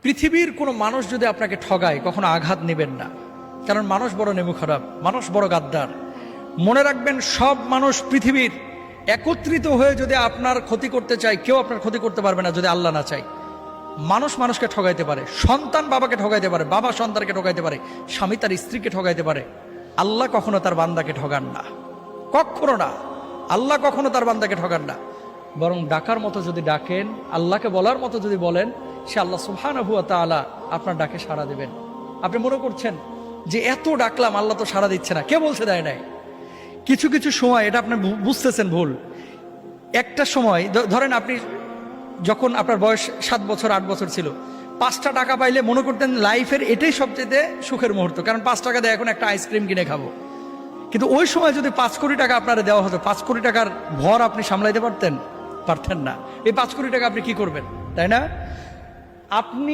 পৃথিবীর কোনো মানুষ যদি আপনাকে ঠগায় কখনো আঘাত নেবেন না, কারণ মানুষ বড় নেমু খারাপ, মানুষ বড় গাদ্দার। মনে রাখবেন, সব মানুষ পৃথিবীর একত্রিত হয়ে যদি আপনার ক্ষতি করতে চায়, কেউ আপনার ক্ষতি করতে পারবে না যদি আল্লাহ না চায়। মানুষ মানুষকে ঠগাইতে পারে, সন্তান বাবাকে ঠগাইতে পারে, বাবা সন্তানকে ঠগাইতে পারে, স্বামী তার স্ত্রীকে ঠগাইতে পারে। আল্লাহ কখনো তার বান্দাকে ঠগান না, কখনো না। আল্লাহ কখনো তার বান্দাকে ঠগান না। বরং ডাকার মতো যদি ডাকেন, আল্লাহকে বলার মতো যদি বলেন, সে আল্লাহ সুবহানাহু ওয়া তাআলা আপনার ডাকে সাড়া দেবেন। আপনি মনে করছেন যে এত ডাকলাম আল্লাহ তো সাড়া দিচ্ছে না, কে বলছে দেয় নাই? কিছু কিছু সময় এটা আপনি বুঝতেছেন ভুল। একটা সময় ধরেন, আপনি যখন আপনার বয়স 7 বছর 8 বছর ছিল, 5টা টাকা পাইলে মনে করতেন লাইফের এটাই সবচেয়ে সুখের মুহূর্ত, কারণ 5 টাকা দিয়ে এখন একটা আইসক্রিম কিনে খাবো। কিন্তু ওই সময় যদি 5 কোটি টাকা আপনারা দেওয়া হতো, 5 কোটি টাকার ভর আপনি সামলাইতে পারতেন না। এই 5 কোটি টাকা আপনি কি করবেন, তাই না? আপনি